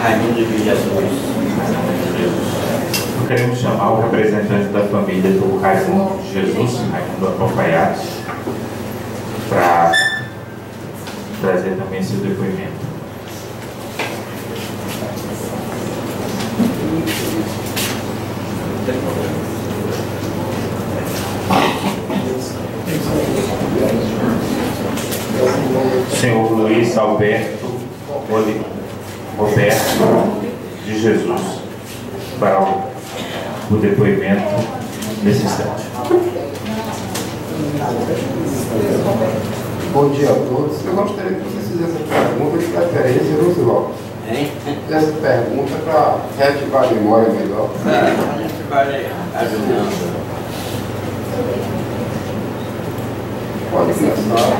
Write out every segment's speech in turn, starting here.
Raimundo de Jesus. Queremos chamar o representante da família do Raimundo de Jesus, Raimundo Apofaiati, para trazer também seu depoimento. Senhor Luiz Alberto Roberto de Jesus, para o depoimento nesse instante. Bom dia a todos. Eu gostaria que vocês fizessem essa pergunta de preferência nos blocos. Essa pergunta para reativar a memória melhor. A gente vai ajudando. Pode começar.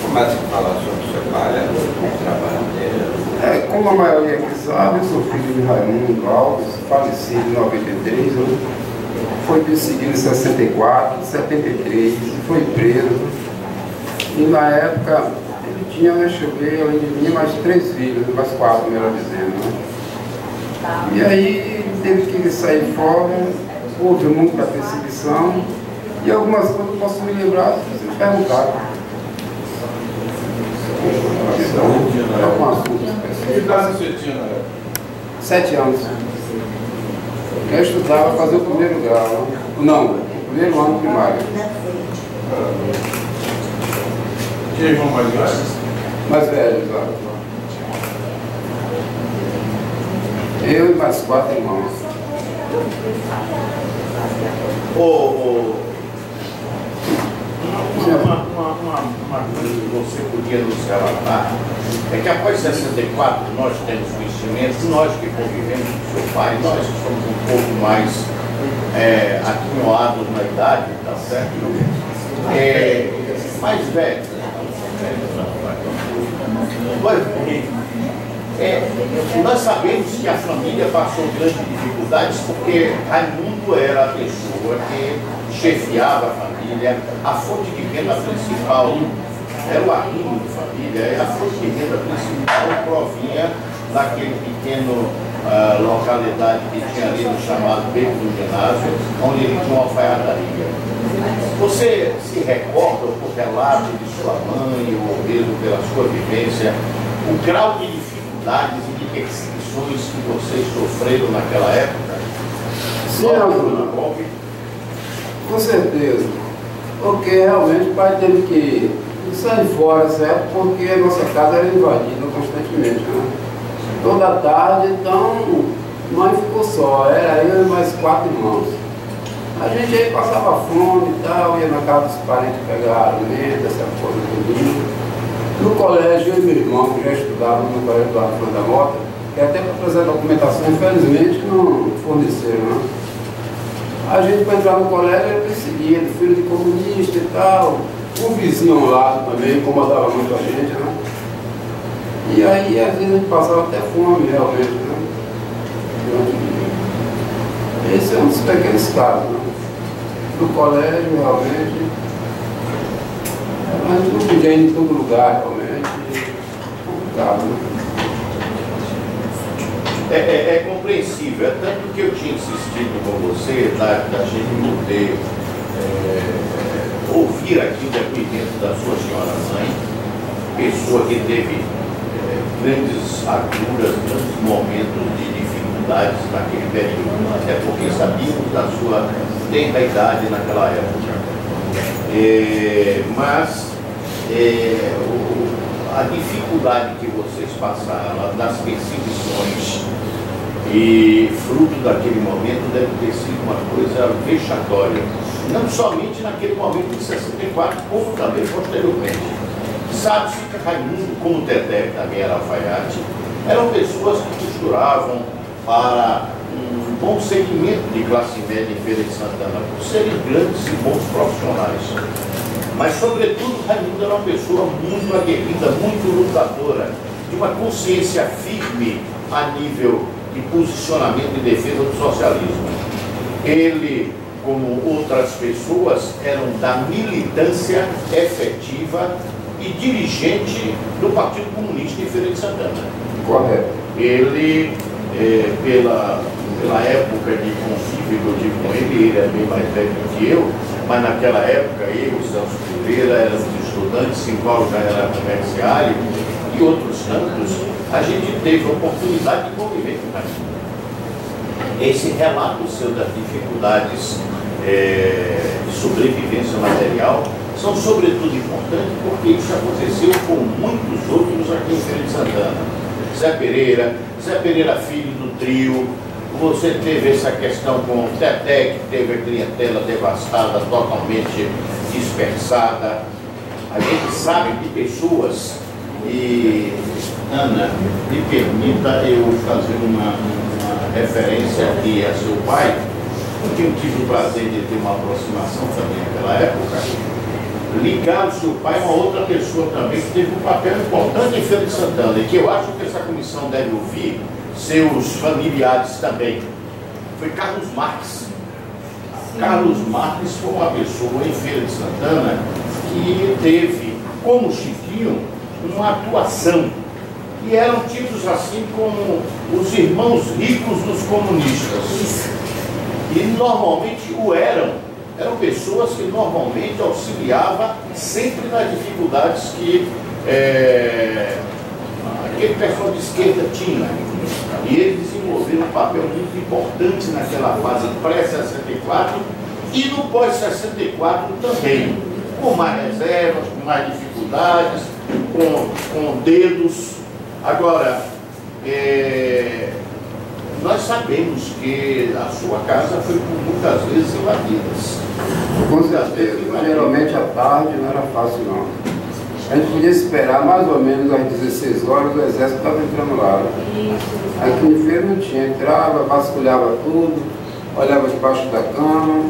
Começa a falar sobre o seu pai, o trabalho dele. Como a maioria aqui sabe, eu sou filho de Raimundo Alves, falecido em 93, né? Foi perseguido em 64, 73, foi preso. E na época ele tinha, deixa eu ver, além de mim, mais 3 filhos, mais 4, melhor dizendo, né? E aí teve que sair fora, houve muita perseguição, e algumas coisas eu posso me lembrar se vocês me perguntarem. Que idade você tinha na época? 7 anos. Eu estudava fazer o primeiro grau, não, o primeiro ano primário. Tinha irmão mais velho? Mais velho, sabe? Eu e mais 4 irmãos. Uma coisa que você podia nos relatar é que após 64 nós temos conhecimento, nós que convivemos com seu pai, nós que somos um pouco mais atinhoados na idade, tá certo? Mais velhos. Nós sabemos que a família passou grandes dificuldades porque Raimundo era a pessoa que chefiava a família, a fonte de renda principal era o arrimo de família, a fonte de renda principal provinha daquele pequeno localidade que tinha ali no chamado Beco do Ginásio, onde ele tinha uma alfaiataria. Você se recorda, por relato de sua mãe, ou mesmo pela sua vivência, o grau de dificuldades e de perseguições que vocês sofreram naquela época? Sim, com certeza. Porque realmente o pai teve que sair fora, certo? Porque a nossa casa era invadida constantemente, né? Toda tarde, então, mãe ficou só, era eu e mais 4 irmãos. A gente aí passava fome e tal, ia na casa dos parentes pegar alimento, essa coisa tudo. No colégio, eu e meu irmão, que já estudava no colégio do Arthur da Mota, que até para trazer a documentação, infelizmente, não forneceram, né? A gente, para entrar no colégio, era perseguido, filho de comunista e tal. O vizinho ao lado também incomodava muito a gente, né? E aí, às vezes, a gente passava até fome, realmente, né? Esse é um dos pequenos casos, né? No colégio, realmente, a gente não podia ir em todo lugar, realmente, complicado, né? É compreensível, é tanto que eu tinha insistido com você da gente poder ouvir aqui o depoimento da sua senhora mãe, pessoa que teve grandes agruras, grandes momentos de dificuldades naquele período, até porque sabíamos da sua tenra idade naquela época. Mas a dificuldade que vocês passaram, das perseguições, e fruto daquele momento deve ter sido uma coisa vexatória, não somente naquele momento de 64, como também posteriormente. Sabe-se que Raimundo, como Teté, que também era alfaiate, eram pessoas que costuravam para um bom segmento de classe média em Feira de Santana, por serem grandes e bons profissionais. Mas, sobretudo, Raimundo era uma pessoa muito aguerrida, muito lutadora, de uma consciência firme a nível de posicionamento e defesa do socialismo. Ele como outras pessoas, eram da militância efetiva e dirigente do Partido Comunista em Feira de Santana. Correto. Ele, pela época de convívio que eu tive com ele é bem mais velho que eu, mas naquela época eu, Celso Pereira, éramos estudantes, Simval já era comerciário e outros tantos, a gente teve a oportunidade de conviver com ele. Esse relato seu das dificuldades de sobrevivência material são sobretudo importantes porque isso aconteceu com muitos outros aqui em Feira de Santana. Zé Pereira filho do trio, você teve essa questão com o Teté, que teve a clientela devastada, totalmente dispersada. A gente sabe de pessoas, e Ana, me permita eu fazer uma referência aqui a seu pai, porque eu tive o prazer de ter uma aproximação também naquela época, ligar o seu pai a uma outra pessoa também que teve um papel importante em Feira de Santana e que eu acho que essa comissão deve ouvir seus familiares também. Foi Carlos Marques. Carlos Marques foi uma pessoa em Feira de Santana que teve, como Chiquinho, uma atuação. E eram tidos assim como os irmãos ricos dos comunistas. E normalmente o eram. Eram pessoas que normalmente auxiliavam sempre nas dificuldades que aquele pessoal de esquerda tinha. E eles desenvolveram um papel muito importante naquela fase pré-64 e no pós-64 também, com mais reservas, com mais dificuldades, com dedos. Agora, nós sabemos que a sua casa foi por muitas vezes invadidas. Com certeza. Geralmente à tarde não era fácil não. A gente podia esperar mais ou menos às 16 horas, o exército estava entrando lá. Aqui em Feira não tinha, entrava, vasculhava tudo, olhava debaixo da cama.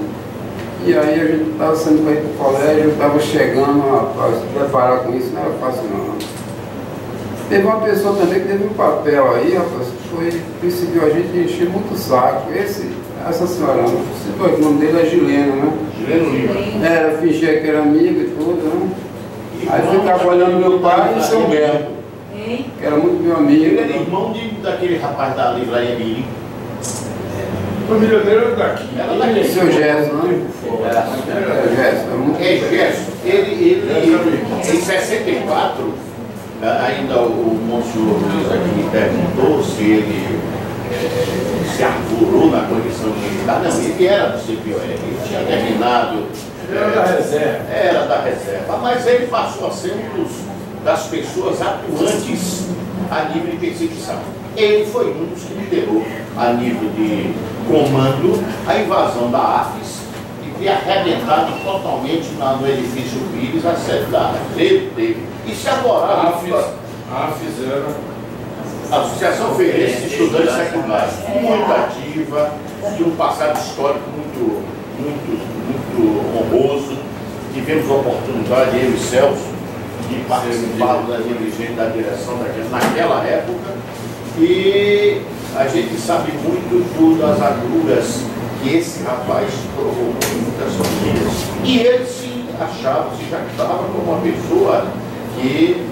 E aí a gente estava saindo para ir para o colégio, estava chegando, rapaz, se preparar com isso não era fácil não. Teve uma pessoa também que teve um papel aí, rapaz, que conseguiu a gente encher muito o saco. Essa senhora, não citou aqui, o nome dele é Gileno, né? Gileno Lima. Era, fingia que era amigo e tudo, né? Aí ficava olhando meu pai e seu Beto, que era muito meu amigo. Ele era irmão daquele rapaz da livraria Mirim. A família dele era daqui. Era daqui. Seu Gerson, né? Gerson, Gerson. Ele, em 64, ainda o Monsenhor Luiz aqui me perguntou se ele se arvorou na condição militar. Não, ele era do CPOR, ele tinha terminado. Era da reserva. Era da reserva, mas ele passou a ser das pessoas atuantes a nível de perseguição. Ele foi um dos que liderou a nível de comando a invasão da AFES e ter arrebentado totalmente no edifício Pires a sede da AFES. Ele teve. E se agora A AFES era a Associação Feirense de Estudantes Secundários, muito ativa, de um passado histórico muito honroso. Tivemos a oportunidade, eu e Celso, de participar da direção naquela época, e a gente sabe muito das agruras que esse rapaz provocou em muitas famílias. E ele se achava, se jactava como uma pessoa que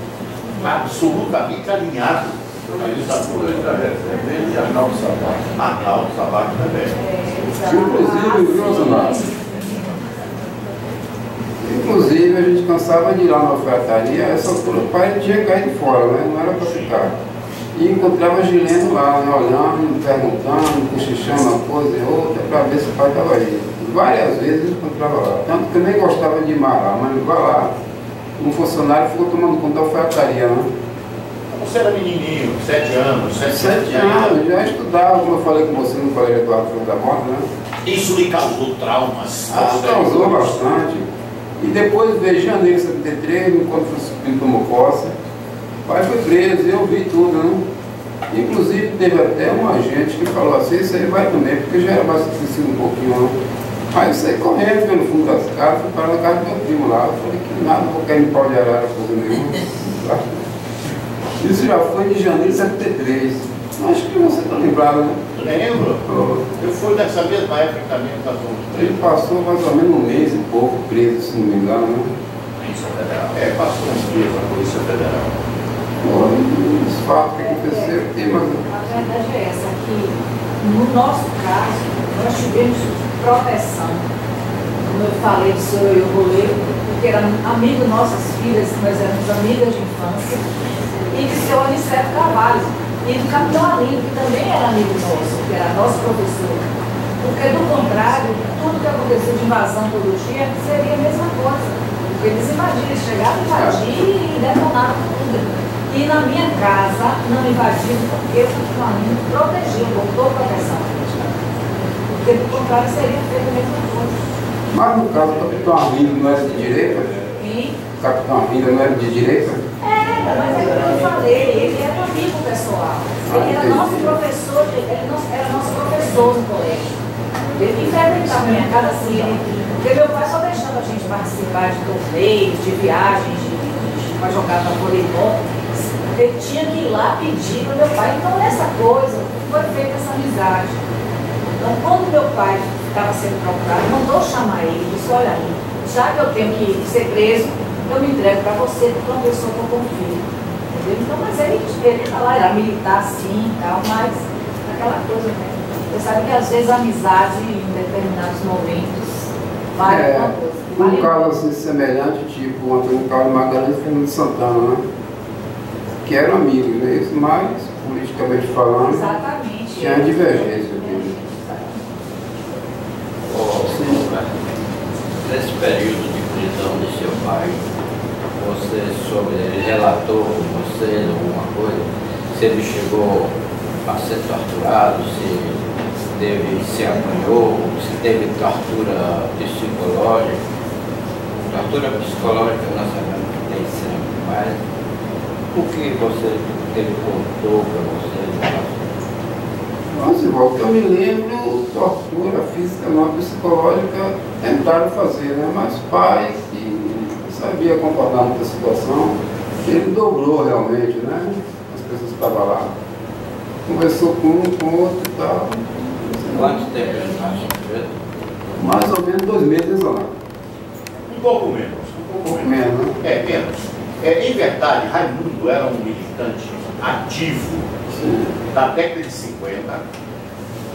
absolutamente alinhado com a agruras da reserva. ele e Arnaldo Sabato. Arnaldo Sabato também. inclusive, viu, Zonal? Inclusive, a gente cansava de ir lá na ofertaria, essa altura o pai tinha caído fora, né? Não era para ficar. E encontrava Gileno lá, né? Olhando, perguntando, cochichando uma coisa e outra, para ver se o pai estava aí. Várias vezes eu encontrava lá. Tanto que eu nem gostava de ir mais lá, mas vai lá. Um funcionário ficou tomando conta da ofertaria, né? Você era menininho, 7 anos, 7 anos, já estudava, como eu falei com você no Colégio Eduardo Filho da Mota, né? Isso lhe causou traumas? Causou bastante. E depois, de janeiro de 73, quando o Supremo tomou posse, o pai foi preso, eu vi tudo, né? Inclusive, teve até um agente que falou assim, isso aí vai também, porque já era bastante um pouquinho, né? Aí eu saí correndo pelo fundo das casas, fui parar na casa do meu primo lá. Eu falei que nada, vou cair em pau de arara, coisa nenhuma. Isso já foi em janeiro de 73. Acho que você está lembrado, né? Lembro. Eu fui nessa mesma época também, tá bom. Ele passou mais ou menos um mês e pouco preso, se não me engano, né? Polícia Federal. Passou uns dias na Polícia Federal. Os fatos que aconteceram, tem mais. A verdade é essa, que no nosso caso, nós tivemos proteção. Como eu falei do seu eu goleiro, porque era amigo de nossas filhas, nós éramos amigas de infância, e de seu Aniceto Carvalho, e do Capitão Alinho, que também era amigo nosso, que era nosso professor. Porque, do contrário, tudo que aconteceu de invasão todo dia seria a mesma coisa. Porque eles invadiram, eles chegaram a invadir e detonaram tudo. E na minha casa não invadiram porque o Capitão Alinho protegeu, botou proteção. Porque, do contrário, seria feito a mesma coisa. Mas no caso, o Capitão Arlindo não era de direita? E? O Capitão Arlindo não era de direita? Mas é como eu falei, ele era amigo pessoal. Ele era nosso professor, era nosso professor no colégio. Ele frequentava a minha casa assim, porque meu pai só deixava a gente participar de torneios, de viagens, para jogar para voleibol. Ele tinha que ir lá pedir para meu pai. Então, essa coisa, foi feita essa amizade. Então, quando meu pai estava sendo procurado, mandou chamar ele e disse: olha, já que eu tenho que ser preso, eu me entrego para você, porque é uma pessoa que eu confio. Entendeu? Então, mas ele tá lá, era militar sim e tal, mas aquela coisa, né? Você sabe que às vezes a amizade em determinados momentos vale alguma coisa. Um caso assim semelhante, tipo Antônio Carlos Magalhães e Fernando Santana, né? Que eram amigos, né? Isso, mas politicamente falando, exatamente, tinha divergência. Nesse período de prisão de seu pai, você soube, ele relatou com você alguma coisa? Se ele chegou a ser torturado, se apanhou, se teve tortura psicológica? Tortura psicológica nós sabemos que tem sempre, mas o que ele contou para você? Nossa, igual que eu me lembro, tortura física, não psicológica, tentaram fazer, né? Mas pai, que sabia comportar muita situação, ele dobrou realmente, né? As pessoas que estavam lá. Conversou com um, com o outro e tal. Quanto tempo ele passou? Mais ou menos 2 meses lá. Um pouco menos. Menos, né? Menos. Em verdade, Raimundo era um militante ativo. Na década de 50,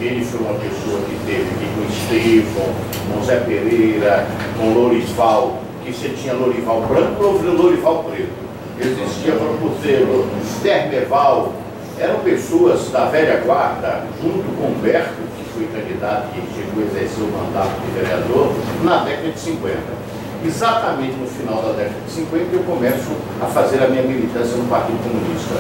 ele foi uma pessoa que teve aqui com Estevão, com Zé Pereira, com Lorival, que você tinha Lorival branco e Lorival preto. Existia para você, Stermerval, eram pessoas da velha guarda, junto com Humberto, que foi candidato e chegou a exercer o mandato de vereador, na década de 50. Exatamente no final da década de 50 eu começo a fazer a minha militância no Partido Comunista.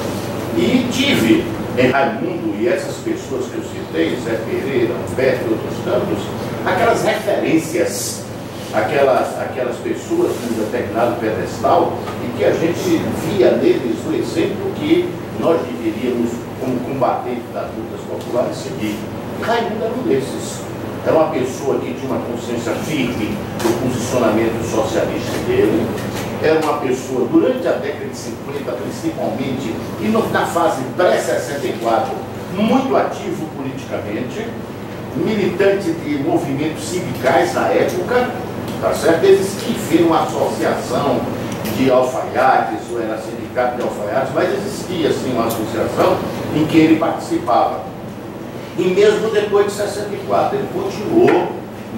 E tive em Raimundo e essas pessoas que eu citei, Zé Pereira, Humberto e outros tantos, aquelas referências, aquelas pessoas com um determinado pedestal e que a gente via neles o exemplo que nós deveríamos, como combatente das lutas populares, seguir. Raimundo era um desses. Era uma pessoa que tinha uma consciência firme do posicionamento socialista dele. Era uma pessoa, durante a década de 50, principalmente, e na fase pré-64, muito ativo politicamente, militante de movimentos sindicais na época, tá certo? Existia uma associação de alfaiates, ou era sindicato de alfaiates, mas existia, sim, uma associação em que ele participava. E mesmo depois de 64, ele continuou,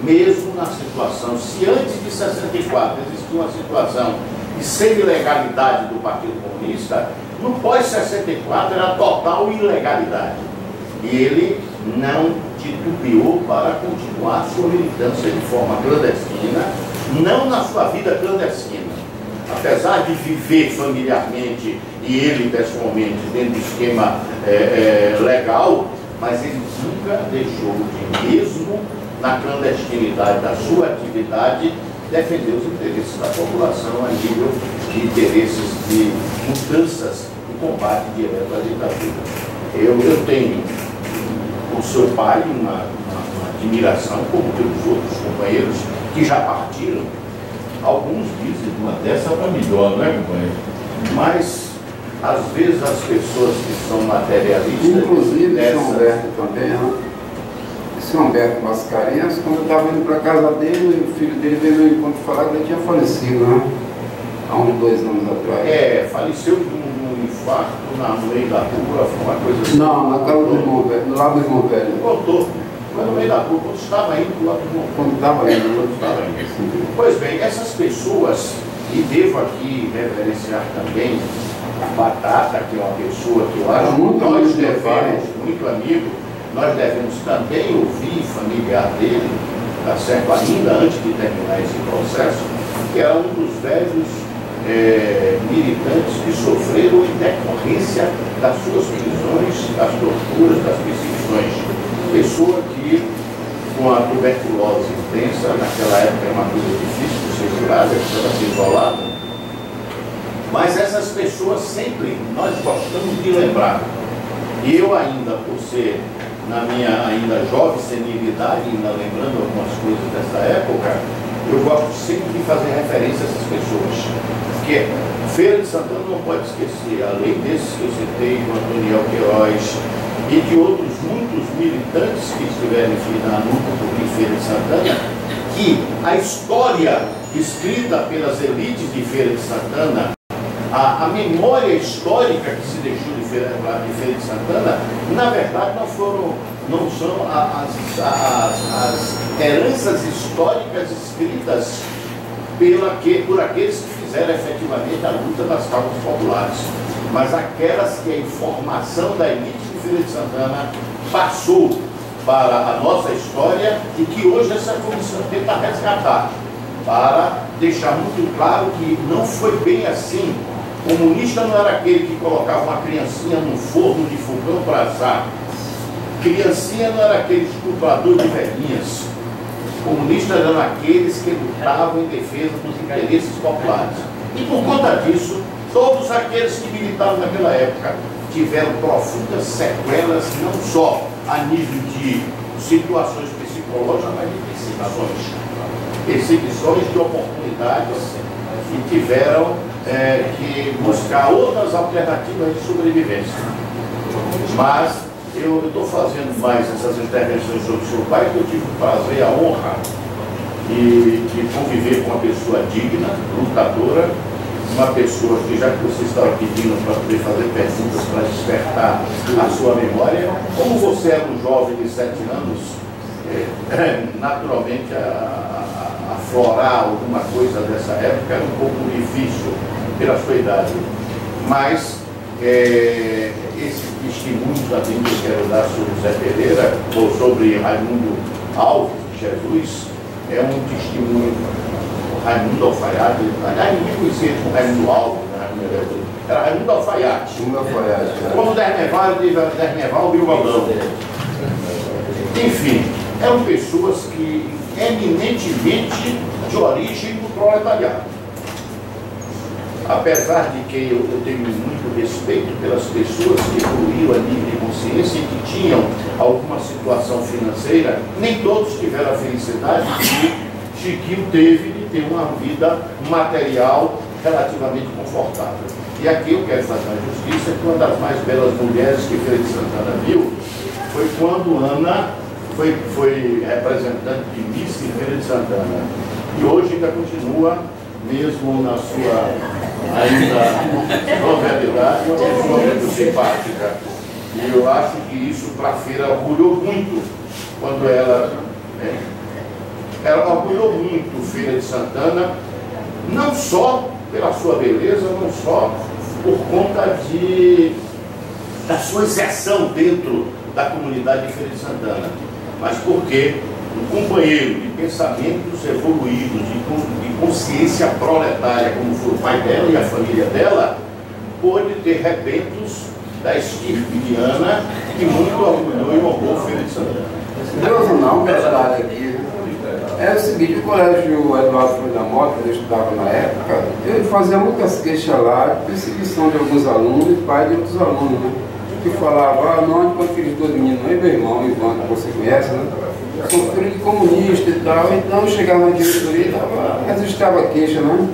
mesmo na situação, se antes de 64 existia uma situação de semi-legalidade do Partido Comunista, no pós-64 era total ilegalidade. E ele não titubeou para continuar sua militância de forma clandestina, não na sua vida clandestina. Apesar de viver familiarmente, e ele pessoalmente, dentro do esquema legal, mas ele nunca deixou de, mesmo na clandestinidade da sua atividade, defender os interesses da população a nível de interesses de mudanças e combate direto à ditadura. Eu tenho o seu pai uma admiração, como pelos outros companheiros que já partiram. Alguns dizem uma dessa para melhor, não é, companheiro? Mas às vezes as pessoas que são materialistas... Inclusive São Humberto também, né? São Humberto Mascarenhas, quando eu estava indo para a casa dele, o filho dele veio no encontro falar que ele tinha falecido, né? Há uns 2 anos atrás. Faleceu de um infarto no meio da rua, foi uma coisa assim. Não, na casa do irmão velho, no lado do irmão velho. Voltou. Foi no meio da rua, quando estava indo do lado do irmão velho. Quando estava indo, Quando estava indo. Pois bem, essas pessoas, e devo aqui reverenciar também a Batata, que é uma pessoa que eu acho que nós devemos, muito amigo, nós devemos também ouvir familiar dele, tá certo? Ainda antes de terminar esse processo, que era um dos velhos militantes que sofreram em decorrência das suas prisões, das torturas, das perseguições. Pessoa que, com a tuberculose intensa, naquela época era uma coisa difícil de ser curada, precisava ser isolada. Mas essas pessoas sempre, nós gostamos de lembrar. E eu ainda, por ser na minha ainda jovem senilidade, ainda lembrando algumas coisas dessa época, eu gosto sempre de fazer referência a essas pessoas. Porque Feira de Santana não pode esquecer, além desses que eu citei, do Antoniel Queiroz e de outros muitos militantes que estiveram na luta por Feira de Santana, que a história escrita pelas elites de Feira de Santana, a memória histórica que se deixou de Feira de Santana, na verdade não são as heranças históricas escritas por aqueles que fizeram efetivamente a luta das causas populares, mas aquelas que a informação da elite de Feira de Santana passou para a nossa história e que hoje essa comissão tenta resgatar, para deixar muito claro que não foi bem assim. O comunista não era aquele que colocava uma criancinha num forno de fogão para assar. Criancinha não era aquele estuprador de velhinhas. Comunistas eram aqueles que lutavam em defesa dos interesses populares. E por conta disso, todos aqueles que militaram naquela época tiveram profundas sequelas, não só a nível de situações psicológicas, mas de perseguições de oportunidades, e tiveram que buscar outras alternativas de sobrevivência. Mas eu estou fazendo mais essas intervenções sobre o seu pai, porque eu tive o prazer e a honra de conviver com uma pessoa digna, lutadora, uma pessoa que, já que você estava pedindo para poder fazer perguntas para despertar a sua memória, como você era um jovem de 7 anos, naturalmente aflorar alguma coisa dessa época era um pouco difícil pela sua idade, mas esse testemunho também que eu quero dar sobre Zé Pereira, ou sobre Raimundo Alves de Jesus, é um testemunho. Raimundo Alfaiate, ninguém conhecia como Raimundo Alves, era Raimundo Alfaiate. Como Derneval e o Galdão. Enfim, eram pessoas que eminentemente de origem do proletariado. Apesar de que eu tenho muito respeito pelas pessoas que evoluíram a nível de consciência e que tinham alguma situação financeira, nem todos tiveram a felicidade que Chiquinho teve de ter uma vida material relativamente confortável. E aqui eu quero fazer uma justiça que uma das mais belas mulheres que Feira de Santana viu foi quando Ana foi representante de Miss em Feira de Santana. E hoje ainda continua, mesmo na sua ainda novidade, uma pessoa muito simpática. E eu acho que isso para a Feira orgulhou muito quando ela orgulhou muito Feira de Santana, não só pela sua beleza, não só por conta da sua inserção dentro da comunidade de Feira de Santana, mas porque um companheiro de pensamentos evoluídos, de consciência proletária, como foi o pai dela e a família dela, pôde ter rebentos da estirpe de Ana, que muito orgulhou e honrou Feira de Santana. Deus não, um detalhe aqui. É o seguinte, o colégio Eduardo Flores da Mota, que eu estudava na época, ele fazia muitas queixas lá, de perseguição de alguns alunos e pai de outros alunos, né? Que falava, não, enquanto aqueles 2 meninos aí, meu irmão, Ivan, que você conhece, né? São filhos de comunista e tal, então eu chegava na diretoria e registrava queixa, né?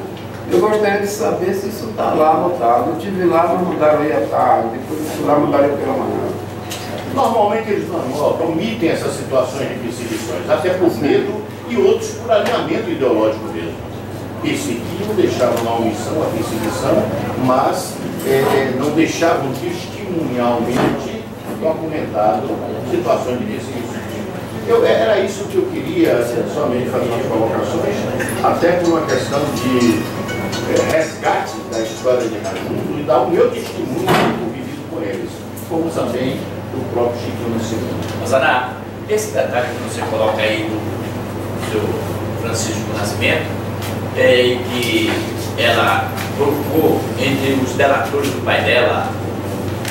Eu gostaria de saber se isso está lá anotado. Eu estive lá, mas mudaram aí à tarde, depois eu fui lá, mudaram aí pela manhã. Normalmente eles não omitem essas situações de perseguições, até por medo e outros por alinhamento ideológico mesmo. Perseguiam, deixavam na omissão a perseguição, mas não deixavam testemunhalmente documentado situações de perseguição. Era isso que eu queria, somente fazer umas colocações, até por uma questão de resgate da história de Raimundo e dar o meu testemunho vivido com eles, como também do próprio Chiquinho Nascimento. Mas, Ana, esse detalhe que você coloca aí do seu Francisco Nascimento, que ela colocou entre os delatores do pai dela,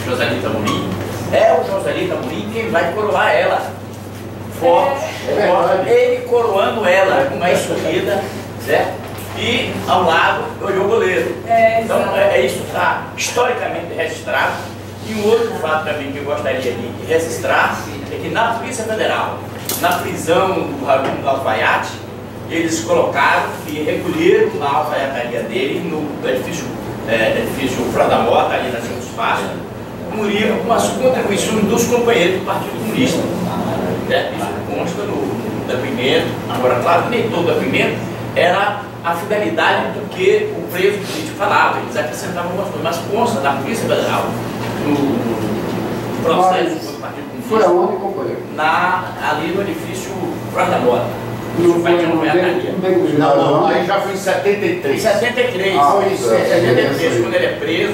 Joselito Amorim, é o Joselito Amorim quem vai coroar ela. Forte, ele coroando ela com uma escolhida, certo? E ao lado o goleiro. Então isso está historicamente registrado. E um outro fato também que eu gostaria de registrar é que na Polícia Federal, na prisão do Raimundo Alfaiate, eles colocaram e recolheram na alfaiataria dele, no edifício Frada Mota, ali na São Espaço, Murilo com as contribuições dos companheiros do Partido Comunista. Isso consta no depoimento. Agora, claro, nem todo depoimento era a fidelidade do que o preso político falava. Eles acrescentavam algumas coisas, mas consta da Polícia Federal, no processo do Partido Comunista. Foi aonde, companheiro? Ali no edifício Frada Mota. Não, aí já foi em 73. 73, foi em 73, quando ele é preso.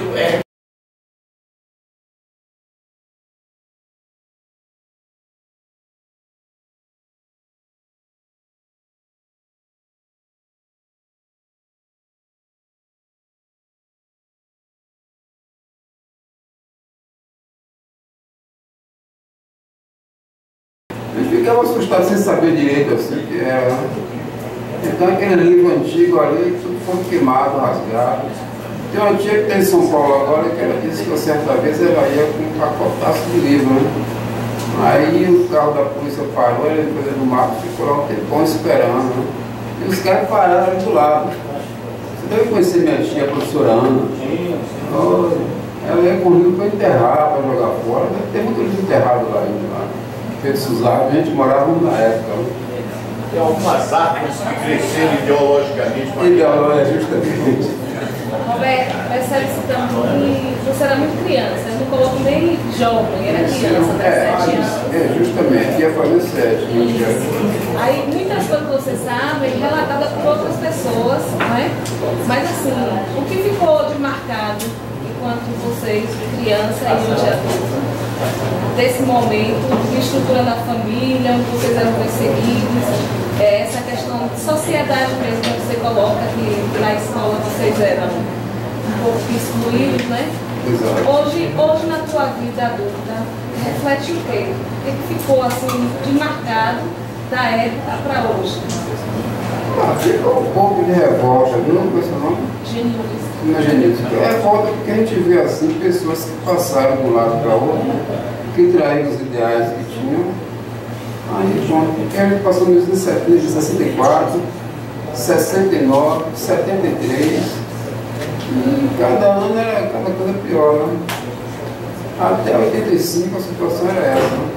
Eu ficava assustado sem saber direito assim o que era. Então aquele livro antigo ali, tudo foi queimado, rasgado. Tem uma tia que tem em São Paulo agora que ela disse que certa vez ela ia com um pacotaço de livro, né? Aí o carro da polícia parou, ele foi no mato, ficou lá um tempão esperando. Né? E os caras pararam ali do lado. Você deve conhecer minha tia, a professora Ana. Ela ia com o livro para enterrar, para jogar fora. Tem muito livro enterrado lá ainda. Lá. Feito usado, a gente morava na época. Né? Tem algumas árvores que cresceram ideologicamente. Justamente. Roberto, percebe-se também que você era muito criança, eu não coloco nem jovem, era criança, até 7 anos. Justamente, ia fazer 7. Aí muitas coisas que você sabe, relatadas por outras pessoas, né? Mas assim, o que ficou de marcado enquanto vocês, criança e hoje adulto, desse momento, de estrutura da família, onde vocês eram perseguidos, essa questão de sociedade mesmo que você coloca, que na escola vocês eram um pouco excluídos, né? Exato. Hoje na tua vida adulta, reflete o quê? O que ficou assim de marcado da época para hoje? Ficou um pouco de revolta, viu? Não é seu nome? Genilson. Não é Genilson. É revolta porque a gente vê assim pessoas que passaram de um lado para o outro, que traíram os ideais que tinham. Aí, pronto, porque a gente passou nos anos 70, 64, 69, 73, e cada ano era cada coisa pior, né? Até 85 a situação era essa. Né?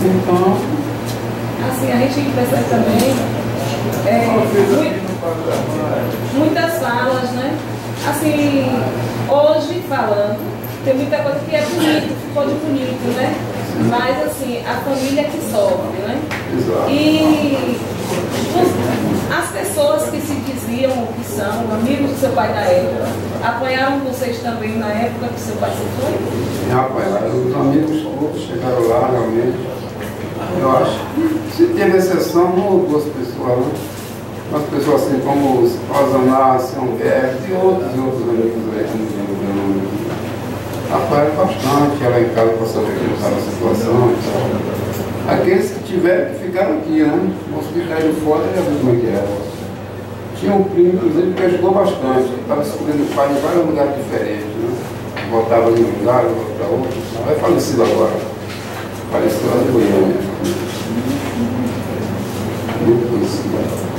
Então, assim, a gente percebe também muitas falas, né? Assim, hoje falando, tem muita coisa que é bonito, ficou de bonito, né? Mas assim, a família que sofre, né? Exato. E as pessoas que se diziam o que são, amigos do seu pai da época, apoiaram vocês também na época que seu pai se foi? Me apoiaram. Os amigos todos chegaram lá, realmente. Eu acho que se teve exceção, uma ou duas pessoas, né? Umas pessoas assim como os Rosanácio, Humberto e outros amigos aí, que não lembro o nome. Apoiaram bastante, ela em casa para saber como estava a situação e tal. Aqueles que tiveram que ficaram aqui, né? Os que caíram fora, já viu como é que era. Tinha um primo, inclusive, que ajudou bastante. Ele estava descobrindo o pai em vários lugares diferentes, né? Voltava em um lugar, voltava para outro. É falecido agora. Faleceu lá de Goiânia. Muito conhecido.